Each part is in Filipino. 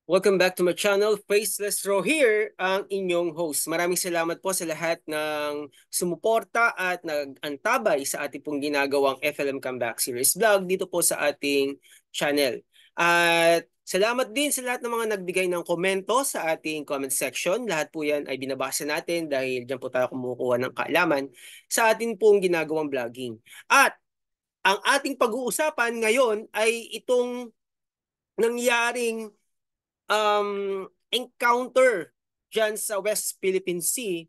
Welcome back to my channel, Faceless Ro here, ang inyong host. Maraming salamat po sa lahat ng sumuporta at nag-antabay sa ating pong ginagawang FLM Comeback Series vlog dito po sa ating channel. At salamat din sa lahat ng mga nagbigay ng komento sa ating comment section. Lahat po yan ay binabasa natin dahil dyan po tayo kumukuha ng kaalaman sa ating pong ginagawang vlogging. At ang ating pag-uusapan ngayon ay itong nangyaring encounter dyan sa West Philippine Sea,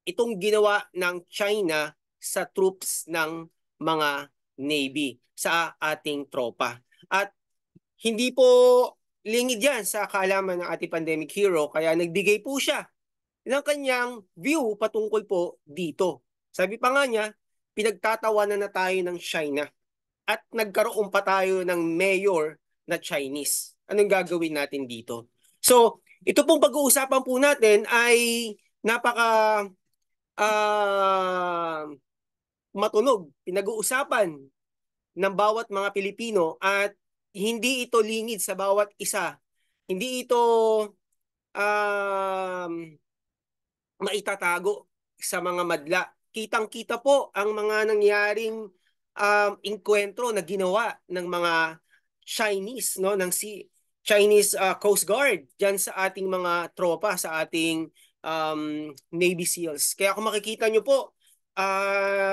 itong ginawa ng China sa troops ng mga Navy sa ating tropa. At hindi po lingid yan sa kaalaman ng ating pandemic hero, kaya nagbigay po siya ng kanyang view patungkol po dito. Sabi pa nga niya, pinagtatawanan na tayo ng China at nagkaroon pa tayo ng mayor na Chinese. Anong gagawin natin dito? So, ito pong pag-uusapan po natin ay napaka matunog. Pinag-uusapan ng bawat mga Pilipino at hindi ito lingid sa bawat isa. Hindi ito um, maitatago sa mga madla. Kitang-kita po ang mga nangyaring inkwentro na ginawa ng mga Chinese, no, ng Chinese Coast Guard diyan sa ating mga tropa, sa ating Navy SEALs. Kaya kung makikita nyo po,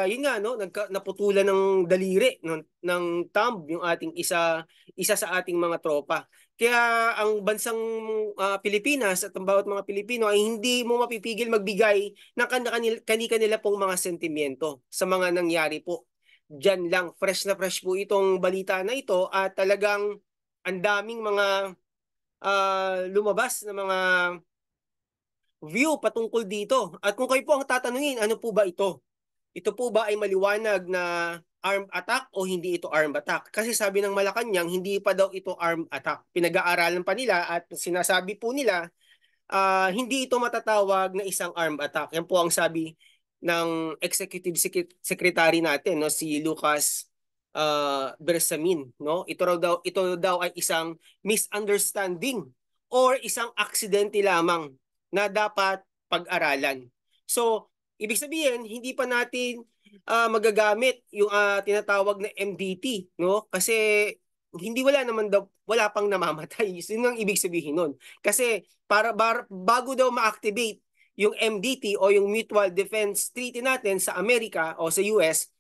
yun nga, no, naputulan ng daliri, ng thumb yung ating isa sa ating mga tropa. Kaya ang bansang Pilipinas at ang bawat mga Pilipino ay hindi mo mapipigil magbigay ng kani-kanila pong mga sentimiento sa mga nangyari po. Diyan lang, fresh na fresh po itong balita na ito at talagang ang daming mga lumabas na mga view patungkol dito. At kung kayo po ang tatanungin, ano po ba ito? Ito po ba ay maliwanag na armed attack o hindi ito armed attack? Kasi sabi ng Malacanang, hindi pa daw ito armed attack. Pinag-aaralan pa nila at sinasabi po nila, hindi ito matatawag na isang armed attack. Yan po ang sabi ng Executive Secretary natin, no, si Lucas Bersamin, no? Ito daw ay isang misunderstanding or isang aksidente lamang na dapat pag-aralan. So, ibig sabihin, hindi pa natin magagamit yung tinatawag na MDT, no? Kasi wala pang namamatay. Yun ang ibig sabihin nun. Kasi bago daw ma-activate yung MDT o yung Mutual Defense Treaty natin sa Amerika o sa US,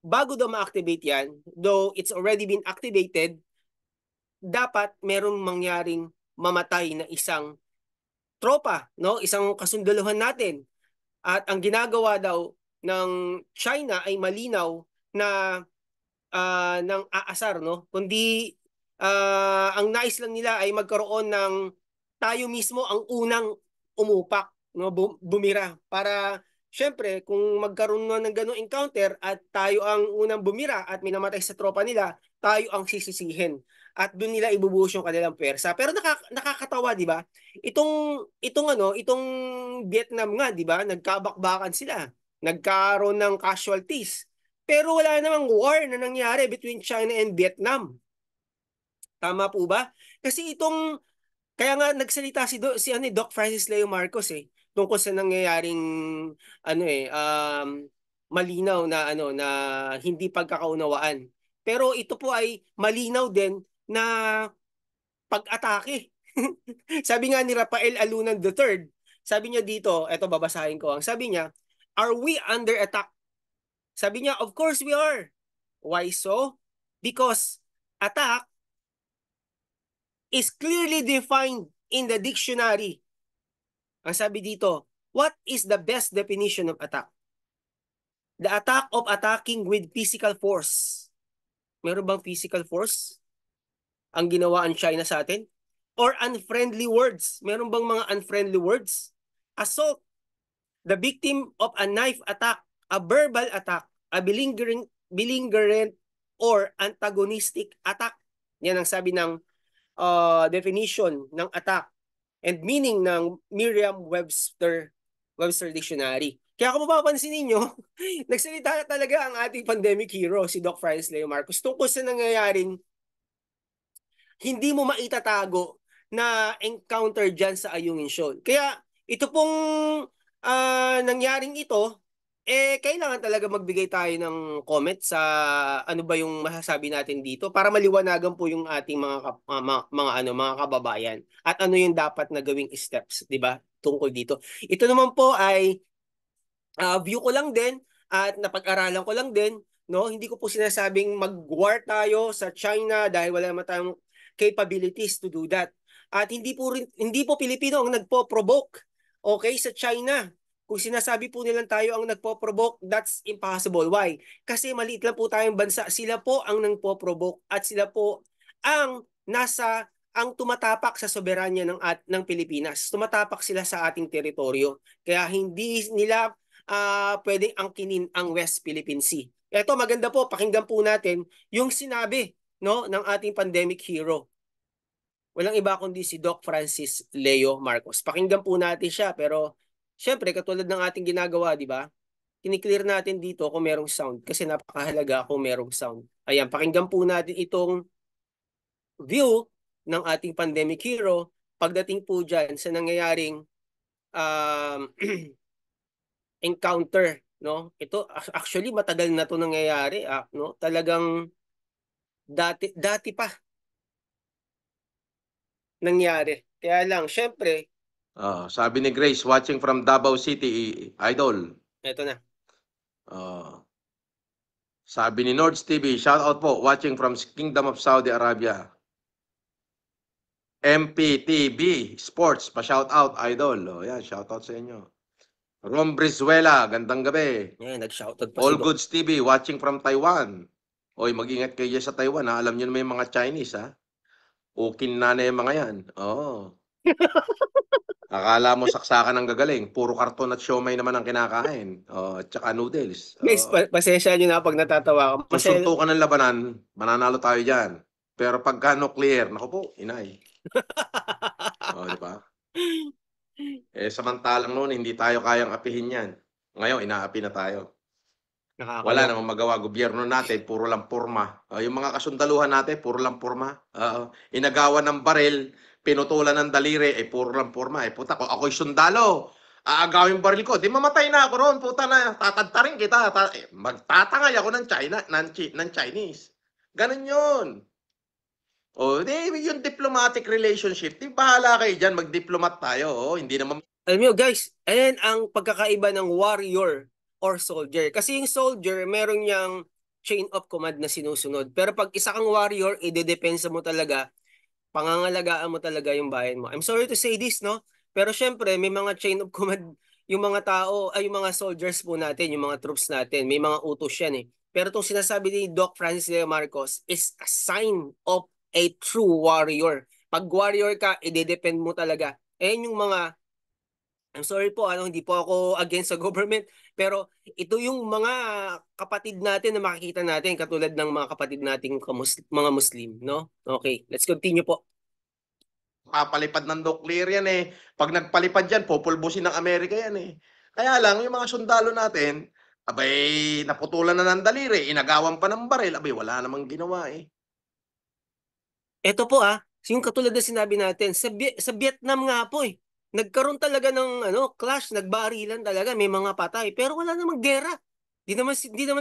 bago daw ma-activate yan, though it's already been activated, dapat merong mangyaring mamatay na isang tropa, no? Isang kasunduluhan natin. At ang ginagawa daw ng China ay malinaw na ng aasar, no? Kundi ang nais lang nila ay magkaroon ng tayo mismo ang unang umupak, no? Bumira para syempre kung magkaroon na ng ganung encounter at tayo ang unang bumira at minamatay sa tropa nila, tayo ang sisisihin at doon nila ibubuhos yung kanilang pwersa. Pero nakakatawa, di ba? Itong Vietnam nga, di ba? Nagkabakbakan sila. Nagkaroon ng casualties. Pero wala namang war na nangyari between China and Vietnam. Tama po ba? Kasi kaya nga nagsalita si Doc Francis Leo Marcos tungkol sa nangyayaring malinaw na hindi pagkakaunawaan. Pero ito po ay malinaw din na pag-atake. Sabi nga ni Rafael Alunan III, sabi niya dito, eto babasahin ko, ang sabi niya, are we under attack? Sabi niya, of course we are. Why so? Because attack is clearly defined in the dictionary. Ang sabi dito, what is the best definition of attack? The attack of attacking with physical force. Meron bang physical force ang ginawa ang China sa atin? Or unfriendly words? Meron bang mga unfriendly words? Assault. The victim of a knife attack, a verbal attack, a belligerent or antagonistic attack. Yan ang sabi ng definition ng attack and meaning ng Merriam-Webster Dictionary. Kaya kung mapapansin ninyo, nagsalita na talaga ang ating pandemic hero, si Doc Francis Leo Marcos, tungkol sa nangyayaring hindi mo maitatago na encounter dyan sa Ayungin Shoal. Kaya ito pong nangyaring ito, kailangan talaga magbigay tayo ng comment sa ano ba yung masasabi natin dito para maliwanagan po yung ating mga kababayan at ano yung dapat na gawing steps, 'di ba? Tungkol dito. Ito naman po ay view ko lang din at napag-aralan ko lang din, no? Hindi ko po sinasabing mag-war tayo sa China dahil wala naman tayong capabilities to do that. At hindi po Pilipino ang nagpo-provoke, okay, sa China. Kung sinasabi po nilang tayo ang nagpo-provoke, that's impossible. Why? Kasi maliit lang po tayong bansa. Sila po ang nagpo-provoke at sila po ang tumatapak sa soberanya ng Pilipinas. Tumatapak sila sa ating teritoryo. Kaya hindi nila pwedeng angkinin ang West Philippine Sea. Ito maganda po, pakinggan po natin yung sinabi, no, ng ating pandemic hero. Walang iba kundi si Doc Francis Leo Marcos. Pakinggan po natin siya, pero syempre katulad ng ating ginagawa, di ba? Kiniklear natin dito kung merong sound kasi napakahalaga kung merong sound. Ayan, pakinggan po natin itong view ng ating pandemic hero pagdating po dyan sa nangyayaring um, encounter, no? Ito actually matagal na 'to nangyayari, no? Talagang dati pa nangyari. Kaya lang syempre, Sabi ni Grace, watching from Davao City, Idol. ito na. Sabi ni Nords TV, shout out po, watching from Kingdom of Saudi Arabia. MPTV Sports, pa-shout out, Idol. Yan, shout out sa inyo. Rom Brizuela, gandang gabi. Yan, nag-shoutout pa si All Doc. Goods TV, watching from Taiwan. Oy, mag-ingat kayo sa Taiwan, ha? Alam niyo na may mga Chinese, ha? Ukin na yung mga yan. Oo. Akala mo saksakan ng gagaling. Puro karton at siomay naman ang kinakain. At saka noodles. Guys, pasensya nyo na pag natatawa ako. Susuntukan ng labanan, mananalo tayo dyan. Pero pagka nuclear, naku po, inay. Di ba? Samantalang noon, hindi tayo kayang apihin yan. Ngayon, inaapi na tayo. Wala namang magawa. Gobyerno natin, puro lang porma. Yung mga kasundaluhan natin, puro lang porma. Inagawan ng baril, pinutulan ng daliri, puro lang porma. Puta, kung ako'y sundalo, aagawin baril ko, di mamatay na ako roon. Puta na, tatantarin kita. Magtatangay ako ng Chinese. Ganun yun. Yung diplomatic relationship, di bahala kayo dyan, mag-diplomat tayo. Hindi naman... Alam nyo guys, ayan ang pagkakaiba ng warrior or soldier. Kasi yung soldier, meron niyang chain of command na sinusunod. Pero pag isa kang warrior, idedepensa mo talaga, pangangalagaan mo talaga yung bayan mo. I'm sorry to say this, no? Pero syempre, may mga chain of command yung mga tao, yung mga soldiers po natin, yung mga troops natin, may mga utos yan eh. Pero itong sinasabi ni Doc Francis Leo Marcos is a sign of a true warrior. Pag warrior ka, idedepend mo talaga. Yung mga I'm sorry po, hindi po ako against sa government, pero ito yung mga kapatid natin na makikita natin katulad ng mga kapatid nating mga Muslim, no? Okay, let's continue po. Papalipad ng nuclear yan eh. Pag nagpalipad yan, populbusin ng Amerika yan eh. Kaya lang, yung mga sundalo natin, abay, naputulan na ng daliri, inagawan pa ng baril, abay, wala namang ginawa eh. Ito po yung katulad na sinabi natin, sa Vietnam nga po eh. Nagkaroon talaga ng clash, nagbarilan talaga, may mga patay, pero wala namang gera. Di naman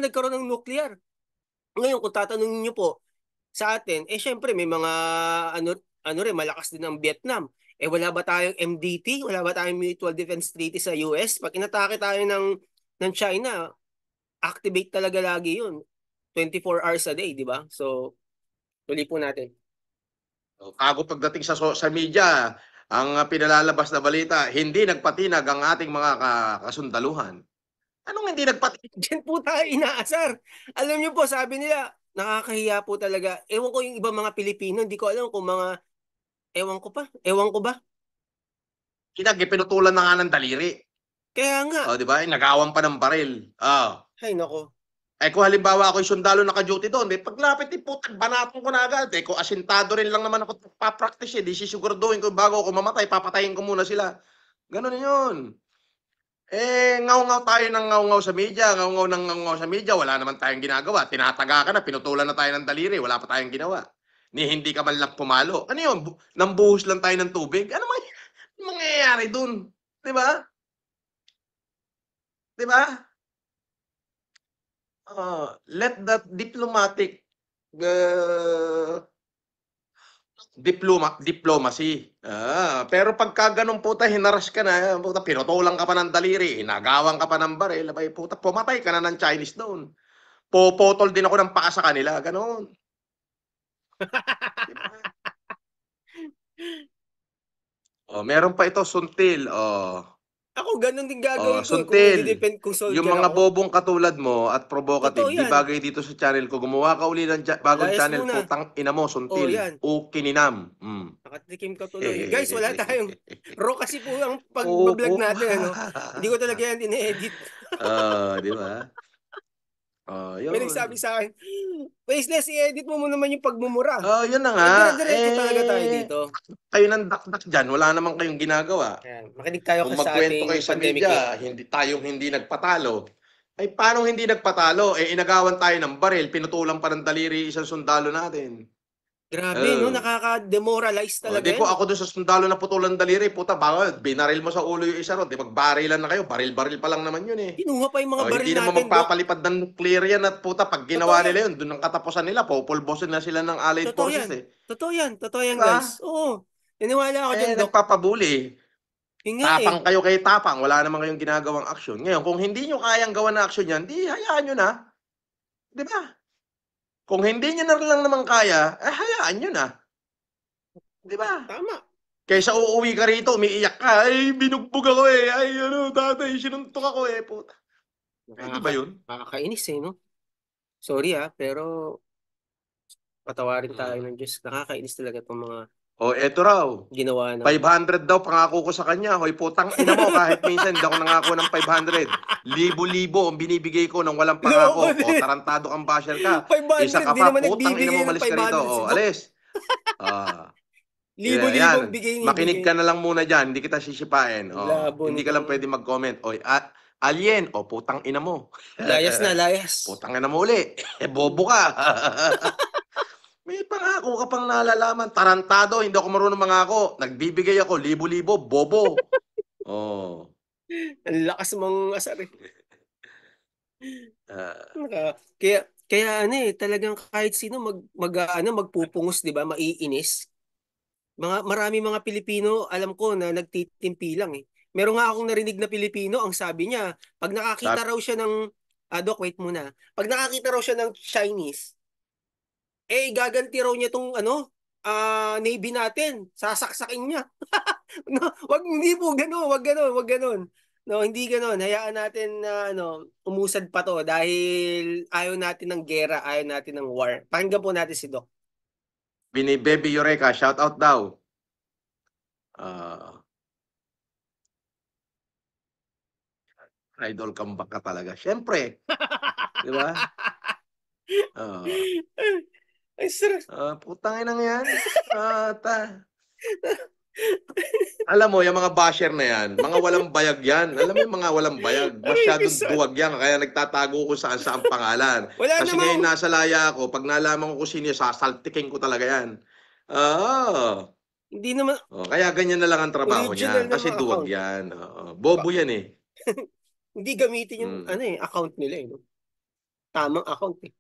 nagkaroon ng nuclear. Ngayon, kung tatanungin niyo po sa atin, syempre may mga malakas din ang Vietnam. Wala ba tayong MDT? Wala ba tayong Mutual Defense Treaty sa US? Pag inatake tayo ng China, activate talaga lagi yun. 24 hours a day, di ba? So, tuloy po natin. Kago pagdating sa media, ang pinalalabas na balita, hindi nagpatinag ang ating mga kasundaluhan. Anong hindi nagpatinag? Diyan po tayo inaasar. Alam niyo po, sabi nila, nakakahiya po talaga. Ewan ko yung ibang mga Pilipino, hindi ko alam kung ewan ko ba? Pinutulan na nga ng daliri. Kaya nga. Di ba? Nagawan pa ng baril. Ay, nako. Kung halimbawa ako yung sundalo naka-duty doon, paglapit putang banatong ko na agad. Kung asintado rin lang naman ako papractice di sisiguraduhin ko bago ako mamatay, papatayin ko muna sila. Ganun yun. Ngaw-ngaw tayo ng ngaw-ngaw sa media, ngaw-ngaw ng ngaw-ngaw sa media, wala naman tayong ginagawa. Tinataga ka na, pinutulan na tayo ng daliri, wala pa tayong ginawa. ni hindi ka man lang pumalo. Ano yun? Nambuhos lang tayo ng tubig? Ano mangyayari dun? Di ba? Di ba? Let that diplomatic diplomacy. Pero pagka ganun puta, hinaras ka na, puta, pinutulan ka pa ng daliri, hinagawan ka pa ng baril, abay, puta, pumatay ka na ng Chinese doon. Popotol din ako ng paa sa kanila, ganun. Diba? Meron pa ito, suntil. Ako, ganun din gagawin ko kung Suntil. nagde-depend kung Yung soldier mga ako. bobong katulad mo at Totoo provocative, di yan. bagay dito sa channel ko. Gumawa ka uli ng bagong Layas channel, muna. putang ina mo, Oh, suntil. yan. O kininam. Nakatikim ka tuloy. Guys, wala tayong raw kasi po ang pag-vlog Opo. natin, ano? Hindi ko talaga yan din-edit. Di ba? May Yun. nagsabi sa akin, Faceless, i-edit mo naman yung pagmumura. Yun na nga. Dire-diretso talaga tayo dito. Kayo ng dakdak dyan, wala naman kayong ginagawa. Ayan, makinig tayo Kung sa magkwento kayo ating sa pandemic hit. media, hindi nagpatalo. Ay, paano hindi nagpatalo? Inagawan tayo ng baril, pinutulang pa ng daliri isang sundalo natin. Grabe, no? Nakaka-demoralize talaga Di yan. po ako doon sa sundalo na putulan ng daliri, puta, baka binaril mo sa ulo yung isa ron. Di magbarilan na kayo, baril-baril pa lang naman yun eh. Kinuha pa yung mga baril Hindi naman natin, Dok. magpapalipad ng nuclear yan at puta, pag Totoo ginawa yan. nila yun, doon ang katapusan nila, populbosin na sila ng Allied Totoo Forces yan. eh. Totoo yan. Totoo yan, Diba? guys. Oo. Naniwala ako dyan, Dok. Nagpapabuli. Yun nga eh. Tapang kayo kay tapang, wala naman kayong ginagawang aksyon. Ngayon, kung hindi nyo kayang gawa na aksyon yan, di hayaan nyo na. Di ba? Kung hindi nyo na lang naman kaya, hayaan nyo na. Di ba? Tama. Kaysa uuwi ka rito, umiiyak ka, ay, binugbog ako eh, ay, tatay, sinuntok ako eh, puta. Di ba yun? Nakakainis eh, no? Sorry pero patawarin tayo ng Diyos. Nakakainis talaga itong mga Eto raw. ginawa ng... 500 daw pangako ko sa kanya. Hoy, putang ina mo, kahit minsan hindi ako nangako ng 500. Libo-libo ang binibigay ko nang walang Loko pangako. din. Tarantado kang basher ka. 500, Isa ka di pa, naman putang ina nagbibigay mo, ng malis ka rito. 500 si Doc. Alis. Libo-libong Yan. bigay ni Makinig bigay. ka na lang muna dyan. Hindi kita sisipain. Labo Hindi ka lang nitong... pwede mag-comment. Oy, alien. Putang ina mo. Layas na, layas. Putang ina mo uli. Bobo ka. May pangako ka pang nalalaman. Tarantado, hindi ako marunong mangako. Nagbibigay ako, libo-libo, bobo. Ang lakas mong asar eh. Ah, Kaya talagang kahit sino magpupungos, 'di ba? Maiinis. Marami mga Pilipino, alam ko na nagtitimpi lang eh. Meron nga akong narinig na Pilipino, ang sabi niya, pag nakakita raw siya ng Doc, wait muna. Pag nakakita raw siya ng Chinese, gaganti raw niya tong Navy natin. Sasaksakin niya. No, hindi po ganoon, wag ganoon, wag ganoon. No, hindi ganoon. Hayaan natin na umusad pa to dahil ayaw natin ng gera, ayaw natin ng war. Pakinggan po natin si Doc. Baby Eureka, shout out daw. Idol comeback ka talaga. Siyempre. Di ba? Ay, sarap. Putang ina yan. Alam mo, yung mga basher na yan, mga walang bayag yan. Alam mo yung mga walang bayag, masyadong duwag yan. Kaya nagtatago ko saan sa ang pangalan. Wala Kasi namang... ngayon nasa laya ako, pag nalaman ko kung sino, sasaltikin ko talaga yan. Hindi naman... Kaya ganyan na lang ang trabaho Original niyan. na Kasi mga duwag account. yan. Bobo yan eh. Hindi gamitin yung account nila eh. No? Tamang account eh.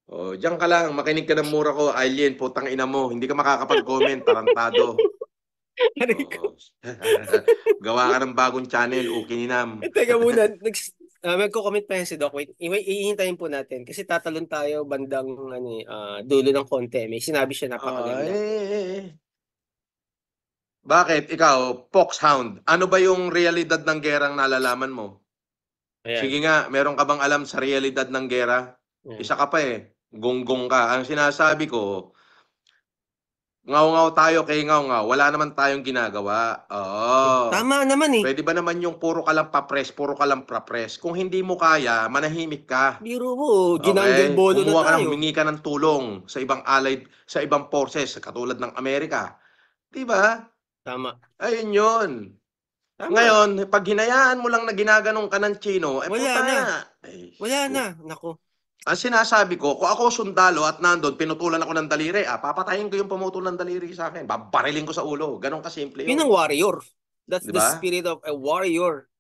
Diyan ka lang, makinig ka ng mura ko, alien, putang ina mo. Hindi ka makakapag-comment, tarantado. Gawa ka ng bagong channel, ukininam. Teka muna, magko-comment pa yan si Doc. Wait, ihintayin po natin kasi tatalon tayo bandang dulo ng konti. May sinabi siya napakaganda. Bakit? Ikaw, Foxhound, ano ba yung realidad ng gerang nalalaman mo? Ayan. Sige nga, meron ka bang alam sa realidad ng gera? Ayan. Isa ka pa eh. Gonggong ka. Ang sinasabi ko, ngaw-ngaw tayo kay ngaw-ngaw. Wala naman tayong ginagawa. Tama naman eh. Pwede ba naman yung puro ka lang pa-press, puro ka lang pa-press? Kung hindi mo kaya, manahimik ka. Biro mo, ginanggel bolo na Kumuha ka tayo. humingi ka ng tulong sa ibang allied, sa ibang forces, katulad ng Amerika. Diba? Tama. Ayun yun. Tama. Ngayon, pag hinayaan mo lang na ginaganong ka ng Chino, wala puta na. na. Wala na. Nako. Ang sinasabi ko, kung ako sundalo at nandun, pinutulan ako ng daliri, papatayin ko yung pumutol ng daliri sa akin. Babarilin ko sa ulo. Ganon kasimple Yun yun. ang warrior. That's Di the ba? spirit of a warrior.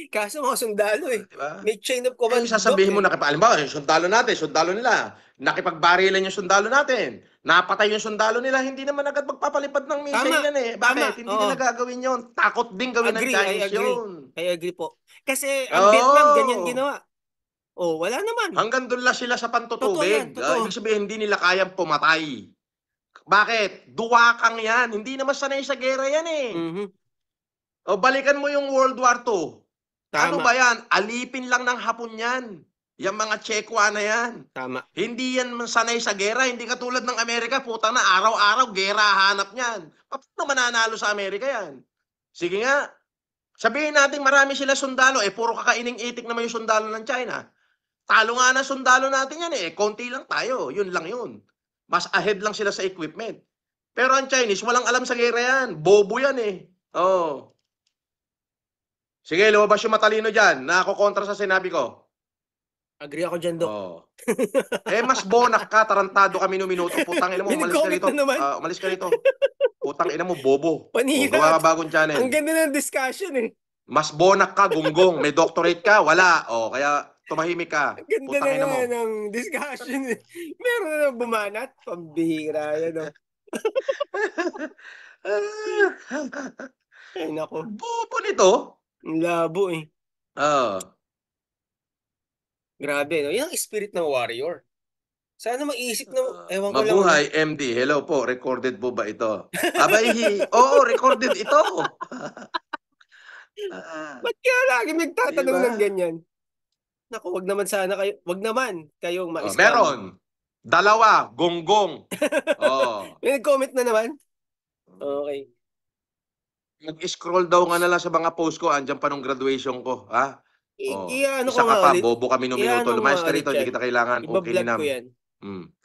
Kaso mga sundalo Di ba? May chain of Eh, command, Doc sasabihin mo, alimbawa, yung sundalo natin, sundalo nila, nakipagbarilan yung sundalo natin, napatay yung sundalo nila, hindi naman agad magpapalipad ng missile Tama. yan eh. Tama. Bakit? Hindi Oo. nila gagawin yon. Takot din gawin ng Agree. I Chinese agree. yun. I agree po. Kasi ang Vietnam, ganyan Oo. ginawa. Oh, wala naman. Hanggang doon lang sila sa Totoo yan. pantutubig. Ibig Totoo. sabihin, hindi nila kayang pumatay. Bakit? Duwakang yan. Hindi naman sanay sa gera yan eh. Mhm. O balikan mo yung World War II. Ano Tama. ba yan? Alipin lang ng Hapon yan. Yung mga Chekwa na yan. Tama. Hindi yan sanay sa gera. Hindi katulad ng Amerika. Putang na, araw-araw, gera hanap niyan. Paano mananalo sa Amerika yan? Sige nga. Sabihin natin marami sila sundalo. Puro kakaining itik naman yung sundalo ng China. Talo nga na sundalo natin yan eh. Konti lang tayo. Yun lang yun. Mas ahead lang sila sa equipment. Pero ang Chinese, walang alam sa gera yan. Bobo yan eh. Oh. Sige, lumabas yung matalino dyan. Nakakontra sa sinabi ko. Agree ako dyan, Doc. Oh. Mas bonak ka, tarantado kami no minuto. Putang ina mo, May umalis ka nag-comment rito. na naman. Umalis ka rito. Putang ina mo, bobo. Panira. Gawa ka bagong Ang channel. ganda ng discussion eh. Mas bonak ka, gunggong. May doctorate ka, wala. Kaya tumahimik ka. Ang ganda Putang ina mo. na ng discussion eh. Meron na bumanat. Pambihira yan, oh. Ay, nako. Bobo nito. Ang labo eh. Grabe, no? Yan ang spirit ng warrior. Sana maisip na, ewan ko lang, no? Mabuhay, MD. Hello po, recorded po ba ito? Abay, oo, recorded ito. Ba't kaya lagi magtatanong Diba? ng ganyan? Naku, wag naman kayong ma-scam. Meron. Dalawa, gonggong. May nag-comment na naman? Okay. Mag-scroll daw nga na lang sa mga post ko, andyan pa nung graduation ko, ha? Ano Isa ko ka nga pa, ulit. bobo kami nung minuto. Lumayas ka rito, hindi kita kailangan. Okay, Iba-vlog ninam. ko yan.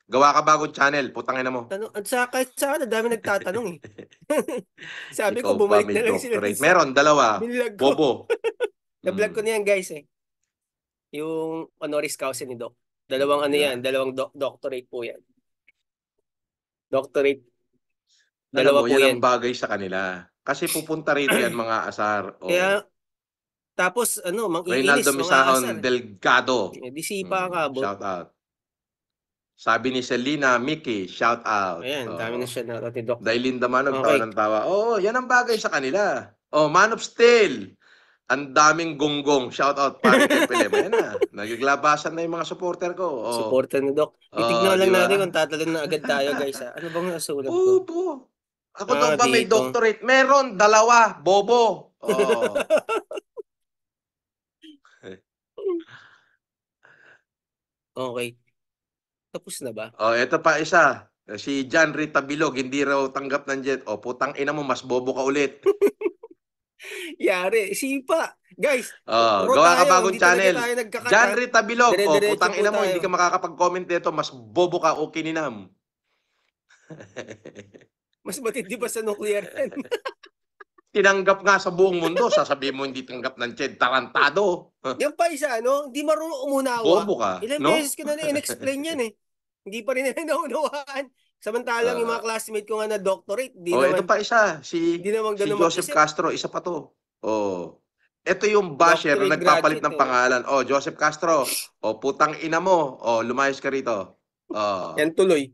Gawa ka bagong channel, putangin na mo. Kahit sa akin, dami nagtatanong eh. Sabi Ikaw ko, ba bumalik may na lang sila doctorate? sa Meron, dalawa. binlog ko. Bobo. Na-vlog ko na yan, guys eh. Yung honoris causa ni Doc. Dalawang doctorate po yan. Doctorate. Alam Dalawa mo, po yan yan. ang bagay sa kanila. Kasi pupunta rito yan mga asar. Kaya, tapos mang-iinis, Reynaldo mga Misahon asar. Delgado. Disipa ang abot. Shout out. Sabi ni Selena Mickey, shout out. Ayan, dami na siya na ni Doc. Dailinda Manog, Okay. tawa ng tawa. Yan ang bagay sa kanila. Man of Steel. Ang daming gonggong. Shout out, pare Pepele. Ayan na. Nagiglabasan na yung mga supporter ko. Supporter ni Doc. Titignan lang Di ba? natin kung tatalon na agad tayo, guys. Ano bang nasulat ko? Bobo. Ako daw ba may dito. doctorate? Meron, dalawa. Bobo. Okay. Tapos na ba? Ito pa isa. Si John Rita Bilog, hindi raw tanggap ng jet. Putang ina mo, mas bobo ka ulit. Yari, sipa. Guys, gawa ka bagong channel. John Rita Bilog, Dire-diretso putang ina po mo, tayo. hindi ka makakapag-comment dito. Mas bobo ka, okay ninam. Mas matindi pa sa nuclear yan. Tinanggap nga sa buong mundo, sasabihin mo hindi tanggap ng jet, tarantado. Yan pa isa, hindi marunong umunawa. Bobo ka, Ilang no? beses ko na in-explain yan eh. Hindi pa rin nila naunawaan. Samantalang yung mga classmate ko nga na doctorate, ito pa isa, si Joseph mag-isip. Castro, isa pa to. Ito yung basher na nagpapalit ng pangalan. Joseph Castro, putang ina mo. Lumayas ka rito. Yan tuloy.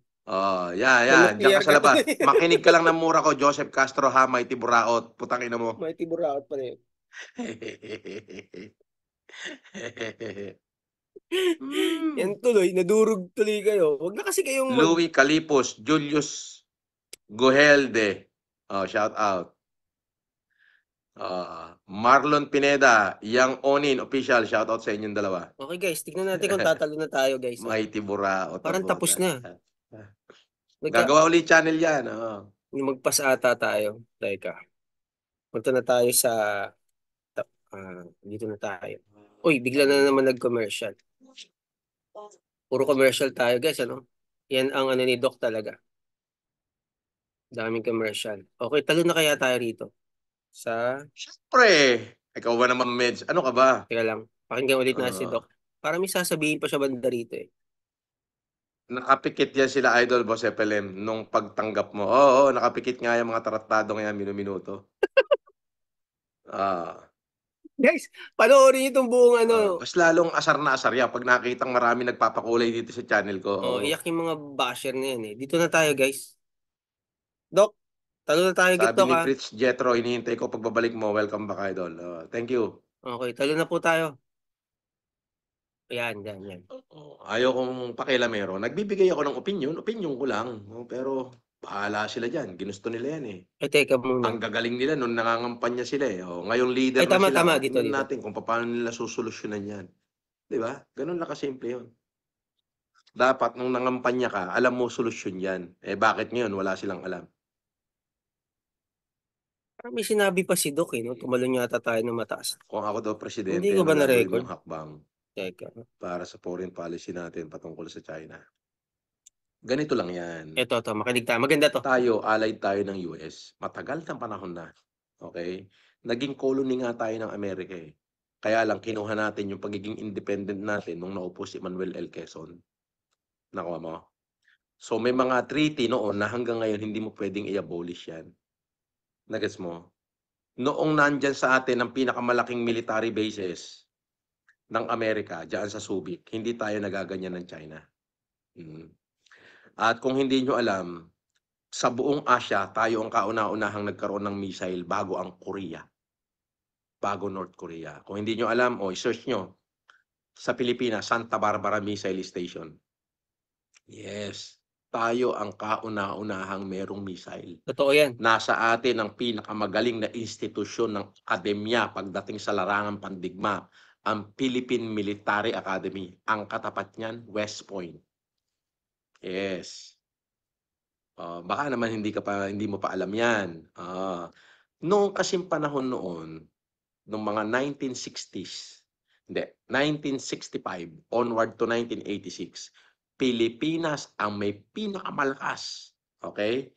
Yan. Diyan ka sa labas. Makinig ka lang ng mura ko, Joseph Castro, ha, Mighty Buraot. Putang ina mo. Mighty Buraot pa rin. Yan tuloy, nadurog tuloy kayo. Huwag na kasi kayong Louis Calipos, Julius Guhelde. Shout out. Marlon Pineda, Yang Onin, official. Shout out sa inyong dalawa. Okay guys, tignan natin kung tatalo na tayo guys. Mighty Buraot. Parang tapos na. Gagawa ulit channel yan. Magpas ata tayo. Teka. Punta na tayo sa dito na tayo. Uy, bigla na naman nag-commercial. Puro commercial tayo guys, Yan ang ni Doc talaga. Daming commercial. Okay, talo na kaya tayo rito. Siyempre. Ikaw ba naman, Meds? Ano ka ba? Teka lang. Pakinggan ulit na si Doc. Para may sasabihin pa siya banda rito eh. Nakapikit yan sila Idol Boss FLM nung pagtanggap mo. Oo, nakapikit nga yung mga tratado ngayon minuminuto. Ah, Guys, panoorin niyo itong buong ano. mas lalong asar na asar yan pag nakitang marami nagpapakulay dito sa channel ko. Oh, Oo. iyak yung mga basher na yan eh. Dito na tayo guys. Doc, talo na tayo Sabi gito ni ka. Fritz Jetro, hinihintay ko pagbabalik mo. Welcome back Idol. Thank you. Okay, talo na po tayo. Ayan, yan. Ayaw kong pakialamero. Nagbibigay ako ng opinion ko lang. Pero bahala sila dyan. Ginusto nila yan eh. Eh, teka muna. Ang gagaling nila nung nangangampanya sila eh. Ngayong leader Ay, na tama, sila. tama. Dito. Tingnan natin kung paano nila susolusyonan yan. Di ba? Ganun lang kasimple yun. Dapat nung nangampanya ka, alam mo solusyon yan. Bakit ngayon wala silang alam? Parang may sinabi pa si Doc eh, no? Tumalon yata tayo ng mataas. Kung ako daw Hindi presidente, ko ano ba gagawin na-record? mong hakbang Teka. para sa foreign policy natin patungkol sa China? Ganito lang yan. Ito, makinig tayo. Maganda to. Tayo, allied tayo ng US. Matagal ng panahon na. Okay? Naging colony nga tayo ng Amerika eh. Kaya lang kinuha natin yung pagiging independent natin nung naupo si Manuel L. Quezon. Nakuha mo? So may mga treaty noon na hanggang ngayon hindi mo pwedeng i-abolish yan. Nagets mo? Noong nandyan sa atin ang pinakamalaking military bases ng Amerika, dyan sa Subic, hindi tayo nagaganyan ng China. At kung hindi nyo alam, sa buong Asia, tayo ang kauna-unahang nagkaroon ng missile bago ang Korea. Bago North Korea. Kung hindi nyo alam, i-search nyo. Sa Pilipinas, Santa Barbara Missile Station. Yes. Tayo ang kauna-unahang merong missile. Totoo yan. Nasa atin ang pinakamagaling na institusyon ng akademya pagdating sa larangang pandigma, ang Philippine Military Academy. Ang katapat niyan, West Point. Yes. Baka naman hindi mo pa alam yan. Noong kasing panahon noon, noong mga 1960s, 1965 onward to 1986, Pilipinas ang may pinakamalakas, okay,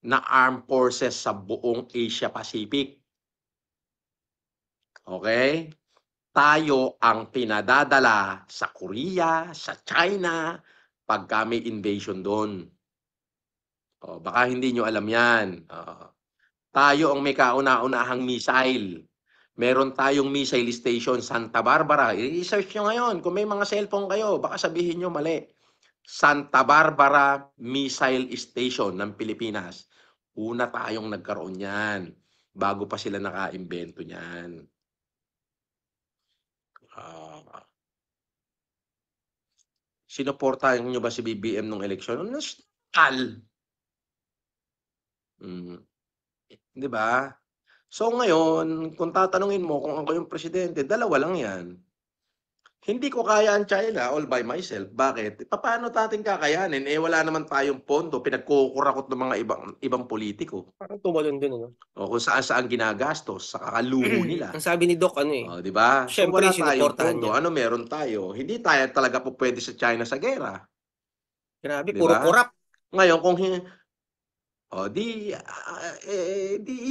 na armed forces sa buong Asia Pacific. Okay? Tayo ang pinadadala sa Korea, sa China, pagka may invasion doon. Baka hindi nyo alam yan. Tayo ang may kauna-unahang missile. Meron tayong missile station, Santa Barbara. I-research nyo ngayon. Kung may mga cellphone kayo, baka sabihin nyo mali. Santa Barbara Missile Station ng Pilipinas. Una tayong nagkaroon yan. Bago pa sila naka-imbento niyan. Sinuportahan nyo ba si BBM nung eleksyon? National. Di ba? So ngayon, kung tatanungin mo kung ako yung presidente, dalawa lang yan. Hindi ko kaya ang China all by myself. Bakit? Paano natin kakayanin? Wala naman tayong pondo. Pinagkukurakot ng mga ibang politiko. Parang tumalon din, ano? Kung saan ginagastos sa kakaluho nila. Ang sabi ni Doc, ano eh. Di ba? So Siyempre, wala tayong pondo. niya. Ano meron tayo? Hindi tayo talaga po pwede sa China sa gera. Grabe, Di puro ba? corrupt. Ngayon, kung di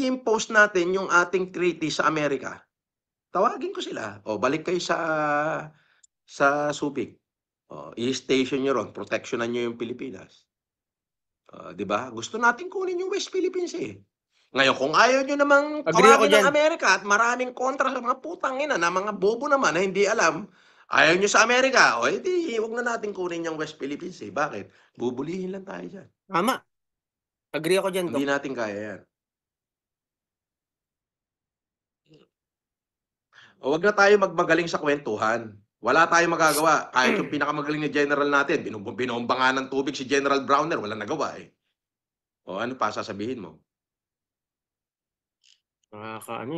i-impose natin yung ating treaty sa Amerika. Tawagin ko sila. Balik kayo sa Subic. I-station nyo ron. Protectionan nyo yung Pilipinas. Di ba? Gusto natin kunin yung West Philippines eh. Ngayon, kung ayaw nyo namang tawagin ng Amerika at maraming kontra sa mga putang ina na mga bobo naman na hindi alam, ayaw nyo sa Amerika, edi huwag na natin kunin yung West Philippines eh. Bakit? Bubulihin lang tayo dyan. Tama. Agree ako dyan, Doc. Hindi natin kaya yan. Huwag na tayo magmagaling sa kwentuhan. Wala tayong magagawa. Kahit yung pinakamagaling na general natin, binomba nga ng tubig si General Browner, wala nagawa eh. Ano pa sasabihin mo?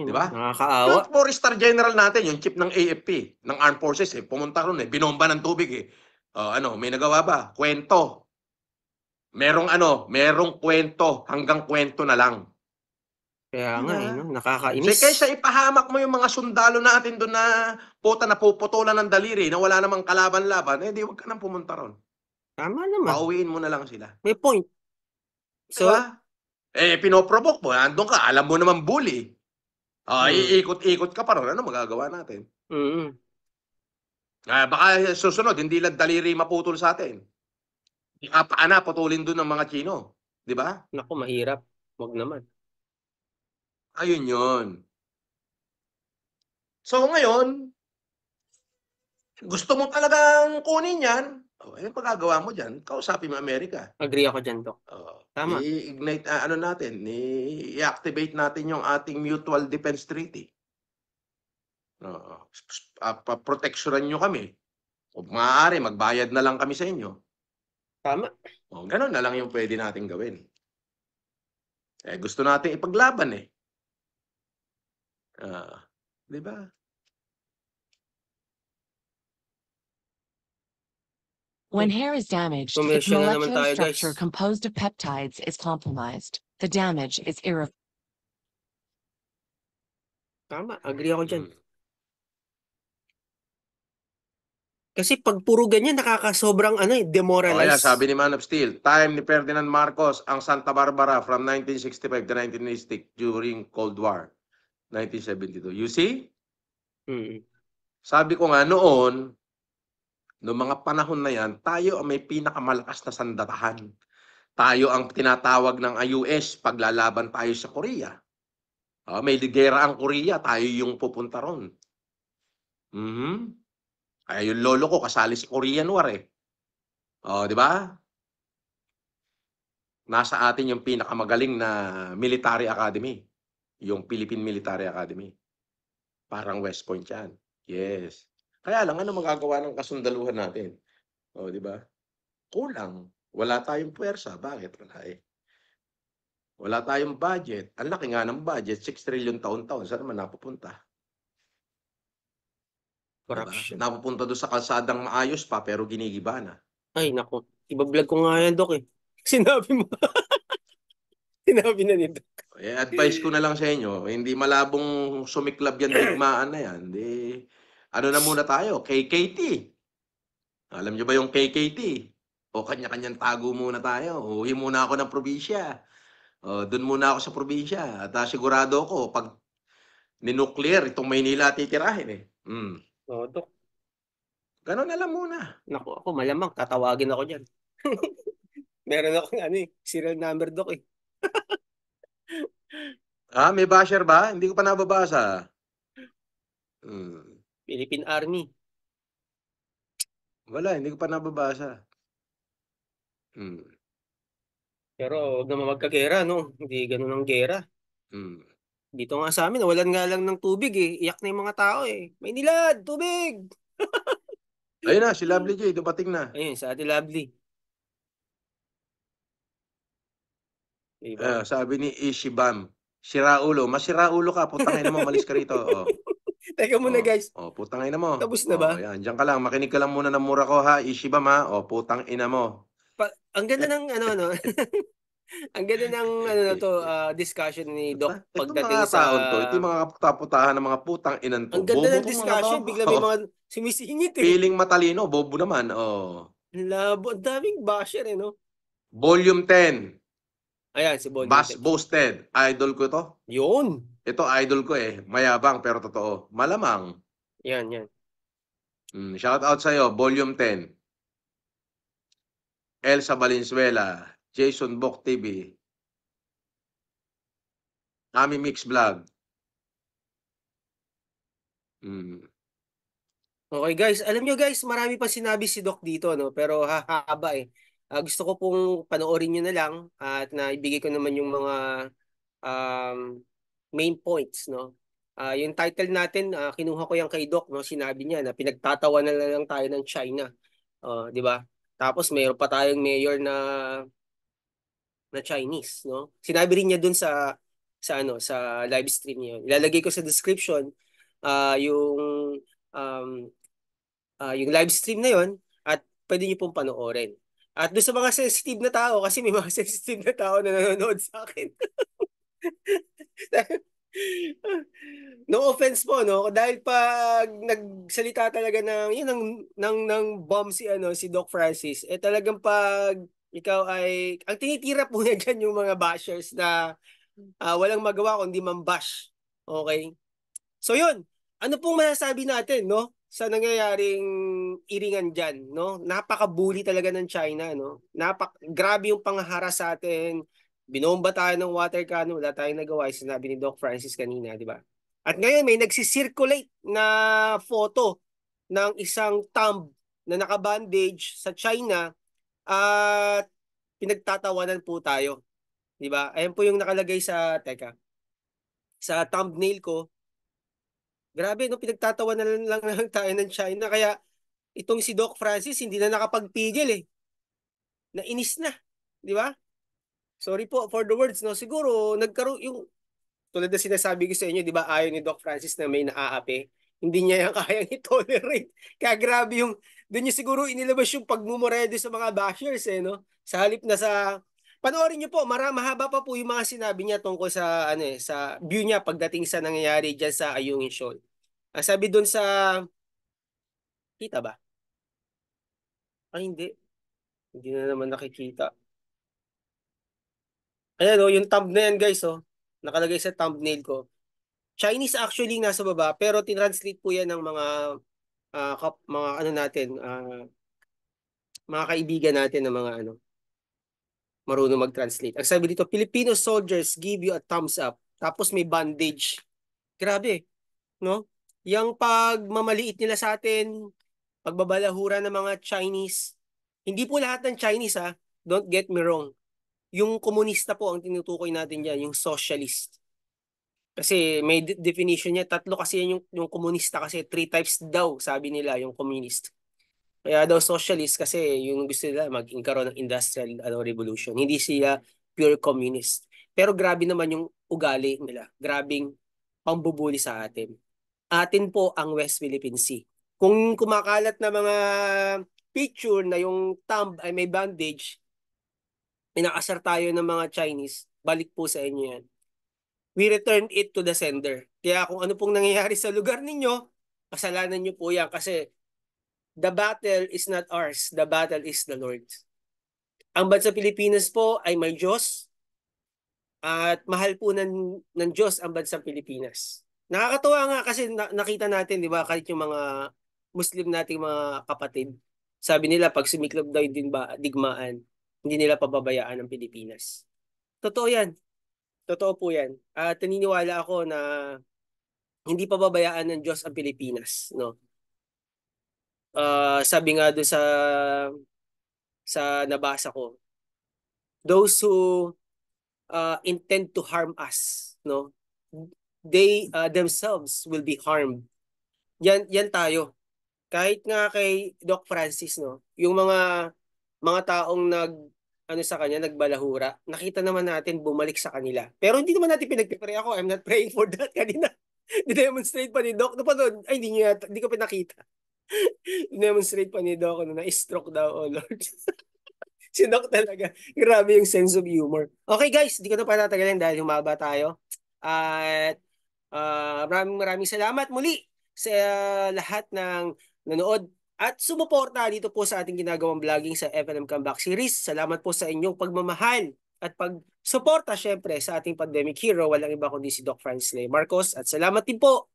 Diba? Nakakaawa. Yung 4-star general natin, yung chief ng AFP, ng Armed Forces, pumunta ron eh, binomba ng tubig eh. May nagawa ba? Kwento. Merong kwento, hanggang kwento na lang. Kaya nga nakakainis. Kaysa ipahamak mo yung mga sundalo natin doon na napuputulan ng daliri na wala namang kalaban-laban, di wag ka nang pumunta ron. Tama naman. Pauwiin mo na lang sila. May point. So, pinoprovoke mo, andun ka, alam mo naman bully. Iikot-ikot ka pa ron, ano magagawa natin? Baka susunod, hindi lang daliri maputol sa atin. Paa na putulin doon ng mga Chino. Di ba? Naku, mahirap. Wag naman. Ayun yun. So ngayon, gusto mo talagang kunin yan, pagkagawa mo dyan, kausapin mo Amerika. Agree ako dyan, Doc. Tama. I-ignite, natin, i-activate natin yung ating Mutual Defense Treaty. Proteksyonan nyo kami. O maaari, magbayad na lang kami sa inyo. Tama. Ganun na lang yung pwede natin gawin. Gusto natin ipaglaban eh. Di ba? When hair is damaged, its Commercial na naman molecular tayo, structure guys. composed of peptides is compromised. The damage is irreversible. Tama, agree ako dyan. Kasi pag puro ganyan, nakakasobrang demoralize. Sabi ni Man of Steel, time ni Ferdinand Marcos ang Santa Barbara from 1965 to 1986 during Cold War, 1972. You see? Sabi ko nga noon, noong mga panahon na yan, tayo ang may pinakamalakas na sandatahan. Tayo ang tinatawag ng US paglalaban tayo sa Korea. May ligera ang Korea, tayo yung pupunta ron. Kaya yung lolo ko kasali sa Korean War eh. Di ba? Nasa atin yung pinakamagaling na military academy. Yung Philippine Military Academy. Parang West Point yan. Yes. Kaya lang, ano magagawa ng kasundaluhan natin? Di ba? Kulang. Wala tayong puwersa. Bakit? Wala eh. Wala tayong budget. Ang laki nga ng budget, 6 trillion taon-taon. Saan naman napupunta? Corruption. Diba? Napupunta doon sa kalsadang maayos pa, pero ginigiba na. Ay, naku. Ibablog ko nga yan, Doc eh. Sinabi mo. Sinabi na ni Doc. Advice ko na lang sa inyo, hindi malabong sumiklab yan digmaan na yan. Ano na muna tayo? KKT. Alam nyo ba yung KKT? O kanya-kanyang tago muna tayo. Uwi muna ako ng probinsya. Doon muna ako sa probinsya. At sigurado ako, pag ninuclear, itong Maynila titirahin eh. Doc. Ganon na lang muna. Naku, ako malamang, tatawagin ako dyan. Meron akong serial number, Doc eh. May basher ba? Hindi ko pa nababasa. Philippine Army. Wala, hindi ko pa nababasa. Pero huwag naman magkagera, no? Hindi ganun ang gera. Dito nga sa amin, walan nga lang ng tubig eh. Iyak na yung mga tao eh. Maynila, tubig! Ayun na, si Lovely J, dumating na. Ayun, sa Ate Lovely. Diba? Sabi ni Ishibam, siraulo. Masiraulo ka, putangin na mo, malis ka rito. Teka muna guys. Putang ina mo. Tapos na ba? Yan, diyan ka lang. Makinig ka lang muna ng mura ko ha, Ishibam ha. Putang ina mo. Ang ganda ng ang ganda ng discussion ni Doc pagdating sa taon to, ito yung mga kaputaputahan ng mga putang inan to. Ang ganda ng discussion, bigla may mga sumisingit eh. Feeling matalino, bobo naman. Labo, ang daming basher eh, no? Volume 10. Ayan, si Volume 10. Bass Boosted. Idol ko to. Yun. Ito idol ko eh. Mayabang pero totoo. Malamang. Yan. Shout out sa'yo, Volume 10. Elsa Valenzuela, Jason Bok TV, Ami Mix Vlog. Okay guys, alam nyo guys, marami pa sinabi si Doc dito, no? Pero hahaba eh. Gusto ko pong panoorin nyo na lang at naibigay ko naman yung mga main points, no? Yung title natin, kinuha ko yung kay Doc, no? Sinabi niya na pinagtatawa na lang tayo ng China. Di ba? Tapos mayroon pa tayong mayor na Chinese, no? Sinabi rin niya dun sa live stream niya. Ilalagay ko sa description yung yung live stream na yon at pwede niyo pong panoorin. At doon sa mga sensitive na tao, kasi may mga sensitive na tao na nanonood sa akin. No offense po, no? Dahil pag nagsalita talaga ng bomb si Doc Francis, talagang pag ikaw ay ang tinitira po niya diyan yung mga bashers na walang magawa kundi mambash. Okay? So yun, ano pong masasabi natin, no? sa nangyayaring iringan dyan, no? Napaka-bully talaga ng China, no? Grabe yung panghahara sa atin. Binomba tayo ng water cannon, wala tayong nagawa, sinabi ni Doc Francis kanina, di ba? At ngayon may nagsisirculate na photo ng isang thumb na nakabandage sa China at pinagtatawanan po tayo. Di ba? Ayan po yung nakalagay sa, sa thumbnail ko. Grabe, no? Pinagtatawanan lang tayo ng China. Kaya itong si Doc Francis hindi na nakapagpigil eh. Nainis na. Di ba? Sorry po for the words, no? Siguro, nagkaroon yung, tulad na sinasabi ko sa inyo, di ba, ayaw ni Doc Francis na may naaapi. Hindi niya yan kayang i-tolerate. Kaya grabe yung, doon niya siguro inilabas yung pagmumurede sa mga bashers, eh, no? Sa halip na sa, panoorin niyo po, mahaba pa po yung mga sinabi niya tungkol sa, ano eh, sa view niya pagdating sa nangyayari dyan sa Ayungin Shoal. Ang sabi doon sa, kita ba? Ay, hindi. Hindi na naman nakikita. Ayan o, yung thumb na yan guys oh. Nakalagay sa thumbnail ko. Chinese actually nasa baba, pero tinranslate po yan ng mga mga ano natin, mga kaibigan natin ng mga ano, marunong mag-translate. Ang sabi dito, Filipino soldiers give you a thumbs up. Tapos may bandage. Grabe, no? Yung pagmamaliit nila sa atin, pagbabalahura ng mga Chinese. Hindi po lahat ng Chinese ha. Don't get me wrong. Yung komunista po ang tinutukoy natin dyan, yung socialist. Kasi may definition niya, tatlo kasi yung komunista kasi 3 types daw, sabi nila, yung communist. Kaya daw socialist kasi yung gusto nila maging karoon ng industrial revolution. Hindi siya pure communist. Pero grabe naman yung ugali nila. Grabing pambubuli sa atin. Atin po ang West Philippine Sea. Kung kumakalat na mga picture na yung thumb ay may bandage, inakasar tayo ng mga Chinese, balik po sa inyo yan. We return it to the sender. Kaya kung ano pong nangyayari sa lugar ninyo, kasalanan nyo po yan kasi the battle is not ours. The battle is the Lord's. Ang bansa Pilipinas po ay may Diyos at mahal po ng Diyos ang bansang Pilipinas. Nakakatuwa nga kasi nakita natin, di ba, kahit yung mga Muslim nating mga kapatid, sabi nila pag sumiklab daw yung digmaan, hindi nila pababayaan ang Pilipinas. Totoo yan. Totoo po yan. At naniniwala ako na hindi pababayaan ng Diyos ang Pilipinas, no? Sabi nga doon sa nabasa ko, those who intend to harm us, no, they themselves will be harmed. Yan tayo. Kahit nga kay Doc Francis, no, yung mga taong sa kanya, nagbalahura, nakita naman natin bumalik sa kanila. Pero hindi naman natin pinagpipray ako. I'm not praying for that kanina. Dinemonstrate pa ni Doc. Napanood, ay hindi ko pinakita. Dinemonstrate pa ni Doc na-stroke daw, oh Lord. Si Doc talaga. Grabe yung sense of humor. Okay guys, hindi ko na patatagalin dahil humaba tayo. At maraming salamat muli sa lahat ng nanood at sumuporta dito po sa ating ginagawang vlogging sa FNM Comeback Series. Salamat po sa inyong pagmamahal at pagsuporta syempre sa ating pandemic hero. Walang iba kundi si Doc Francis Ley Marcos. At salamat din po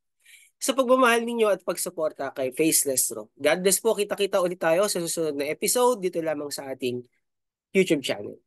sa pagmamahal ninyo at pagsuporta kay Faceless Rock. God bless po. Kita-kita ulit tayo sa susunod na episode dito lamang sa ating YouTube channel.